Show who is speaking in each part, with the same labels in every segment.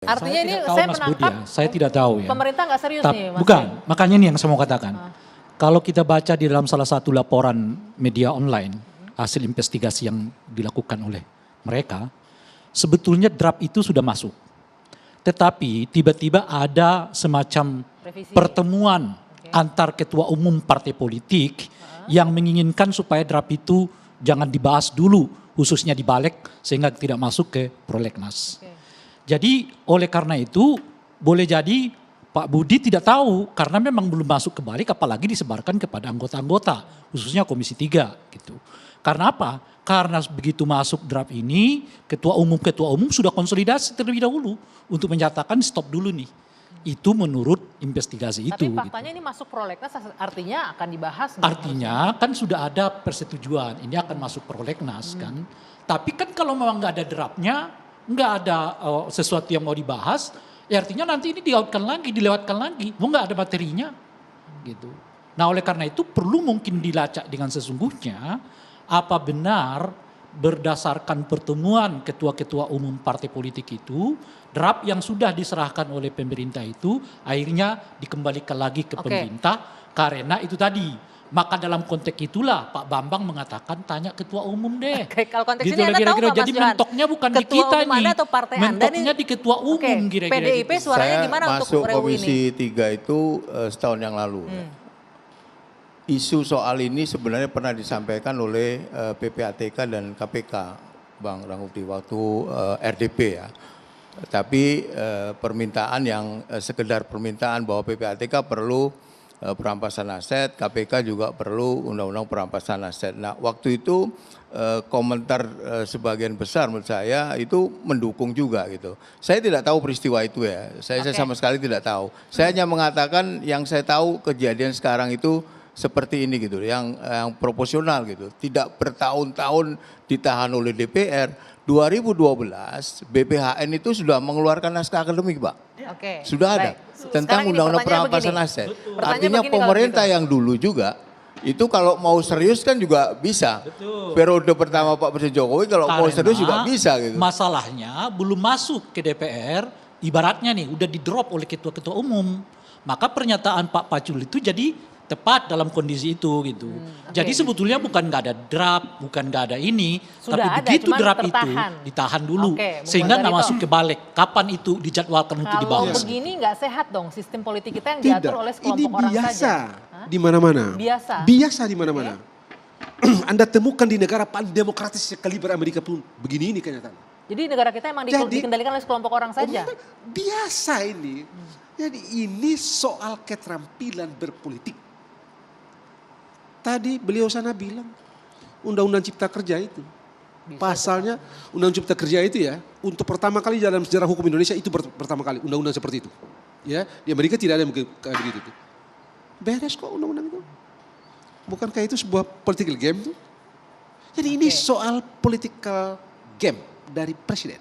Speaker 1: Artinya ini
Speaker 2: tahu,
Speaker 1: saya
Speaker 2: Mas Budi,
Speaker 1: menangkap
Speaker 2: saya tidak tahu ya.
Speaker 1: pemerintah nggak serius nih Mas.
Speaker 2: Bukan, makanya ini yang saya mau katakan. Kalau kita baca di dalam salah satu laporan media online, hasil investigasi yang dilakukan oleh mereka, sebetulnya draft itu sudah masuk. Tetapi tiba-tiba ada semacam
Speaker 1: Revisi.
Speaker 2: pertemuan antar ketua umum partai politik yang menginginkan supaya draft itu jangan dibahas dulu, khususnya di balik sehingga tidak masuk ke prolegnas. Jadi oleh karena itu boleh jadi Pak Budi tidak tahu karena memang belum masuk ke balik apalagi disebarkan kepada anggota-anggota khususnya Komisi 3 gitu. Karena apa? Karena begitu masuk draft ini ketua umum sudah konsolidasi terlebih dahulu untuk menyatakan stop dulu nih. Itu menurut investigasi itu.
Speaker 1: Tapi faktanya ini masuk prolegnas artinya akan dibahas.
Speaker 2: Artinya kan sudah ada persetujuan ini akan masuk prolegnas kan. Tapi kan kalau memang nggak ada draftnya, nggak ada sesuatu yang mau dibahas, ya artinya nanti ini dilewatkan lagi, mau nggak ada materinya, gitu. Nah oleh karena itu perlu mungkin dilacak dengan sesungguhnya apa benar berdasarkan pertemuan ketua-ketua umum partai politik itu draft yang sudah diserahkan oleh pemerintah itu akhirnya dikembalikan lagi ke pemerintah karena itu tadi. Maka dalam konteks itulah Pak Bambang mengatakan tanya ketua umum deh.
Speaker 1: Kalau konteks
Speaker 2: gitu
Speaker 1: ini Anda tahu nggak Mas
Speaker 2: Jadi
Speaker 1: Johan?
Speaker 2: mentoknya bukan di
Speaker 1: Ketua
Speaker 2: kita
Speaker 1: umum Anda
Speaker 2: nih.
Speaker 1: atau partai
Speaker 2: mentoknya
Speaker 1: Anda
Speaker 2: di ketua umum kira-kira
Speaker 1: PDIP
Speaker 2: gitu.
Speaker 1: suaranya
Speaker 3: Saya
Speaker 1: gimana untuk
Speaker 3: masuk
Speaker 1: RUU
Speaker 3: Komisi
Speaker 1: ini?
Speaker 3: 3 itu setahun yang lalu. Isu soal ini sebenarnya pernah disampaikan oleh PPATK dan KPK, Bang Rangkuti, waktu RDP ya. Tapi permintaan yang sekedar permintaan bahwa PPATK perlu perampasan aset, KPK juga perlu undang-undang perampasan aset. Nah waktu itu komentar sebagian besar menurut saya itu mendukung juga gitu. Saya tidak tahu peristiwa itu ya, saya sama sekali tidak tahu. Saya hanya mengatakan yang saya tahu kejadian sekarang itu seperti ini gitu, yang proporsional gitu. Tidak bertahun-tahun ditahan oleh DPR. 2012 BPHN itu sudah mengeluarkan naskah akademik, Pak. Sudah ada tentang undang-undang perampasan aset. Artinya pemerintah yang dulu juga itu kalau mau serius kan juga bisa. Periode pertama Pak Presiden Jokowi kalau mau serius juga bisa gitu.
Speaker 2: Masalahnya belum masuk ke DPR, ibaratnya nih udah di drop oleh ketua-ketua umum. Maka pernyataan Pak Pacul itu jadi tepat dalam kondisi itu gitu. Jadi sebetulnya bukan nggak ada draft, bukan nggak ada ini,
Speaker 1: sudah
Speaker 2: tapi begitu draft itu ditahan dulu sehingga nggak masuk ke balik. Kapan itu dijadwalkan untuk dibahas?
Speaker 1: Kalau begini nggak sehat dong sistem politik kita yang diatur oleh sekelompok orang saja.
Speaker 4: Ini biasa di mana-mana. Biasa di mana-mana. Anda temukan di negara paling demokratis sekaliber Amerika pun begini ini kenyataan.
Speaker 1: Jadi negara kita emang dikendalikan oleh sekelompok orang saja.
Speaker 4: Biasa ini. Jadi ini soal keterampilan berpolitik. Tadi beliau sana bilang Undang-Undang Cipta Kerja itu. Pasalnya Undang-Undang Cipta Kerja itu ya, untuk pertama kali dalam sejarah hukum Indonesia itu pertama kali undang-undang seperti itu. Ya, di Amerika tidak ada yang kayak begitu. Beres kok undang-undang itu. Bukankah itu sebuah political game itu? Jadi ini soal political game dari presiden.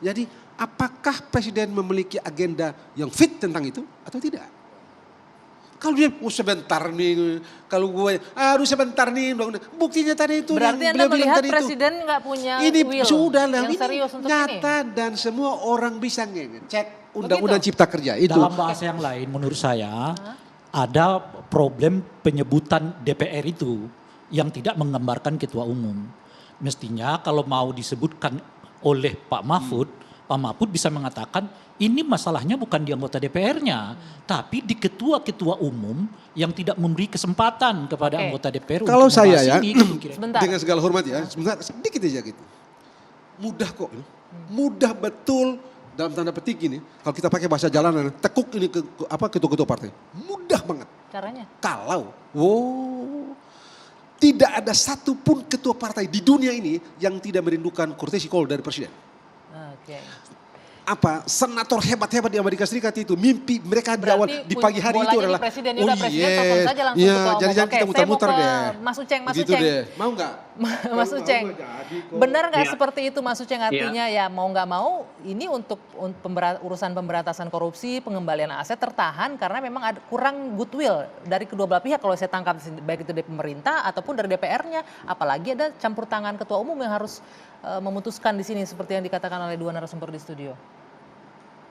Speaker 4: Jadi apakah presiden memiliki agenda yang fit tentang itu atau tidak? Kalau dia sebentar nih, kalau gue, sebentar nih, buktinya tadi itu.
Speaker 1: Berarti Anda melihat presiden nggak punya
Speaker 4: ini
Speaker 1: will
Speaker 4: sudah lah,
Speaker 1: yang
Speaker 4: ini
Speaker 1: serius untuk
Speaker 4: nyata
Speaker 1: ini.
Speaker 4: Dan semua orang bisa ngecek Undang-Undang Cipta Kerja itu.
Speaker 2: Dalam bahasa yang lain menurut saya ada problem penyebutan DPR itu yang tidak menggambarkan ketua umum. Mestinya kalau mau disebutkan oleh Pak Mahfud, Pak Mahfud bisa mengatakan ini masalahnya bukan di anggota DPR-nya, tapi di ketua-ketua umum yang tidak memberi kesempatan kepada anggota DPR
Speaker 4: kalau
Speaker 2: untuk
Speaker 4: saya ya,
Speaker 2: ini.
Speaker 4: Dengan segala hormat ya, sebentar sedikit aja gitu. Mudah kok, mudah betul dalam tanda petik ini. Kalau kita pakai bahasa jalanan, tekuk ini ketua-ketua partai, mudah banget.
Speaker 1: Caranya?
Speaker 4: Kalau, tidak ada satupun ketua partai di dunia ini yang tidak merindukan courtesy call dari presiden. Senator hebat-hebat di Amerika Serikat itu mimpi mereka di awal di pagi hari itu adalah
Speaker 1: presiden saja langsung
Speaker 4: jadi jangan kita muter-muter deh.
Speaker 1: Mas Uceng,
Speaker 4: gitu deh. Mau nggak?
Speaker 1: Mas Uceng, benar nggak seperti itu Mas Uceng? Artinya ya mau nggak mau ini untuk urusan pemberantasan korupsi, pengembalian aset tertahan karena memang ada kurang goodwill dari kedua belah pihak kalau saya tangkap baik itu dari pemerintah ataupun dari DPR-nya. Apalagi ada campur tangan ketua umum yang harus memutuskan di sini seperti yang dikatakan oleh dua narasumber di studio.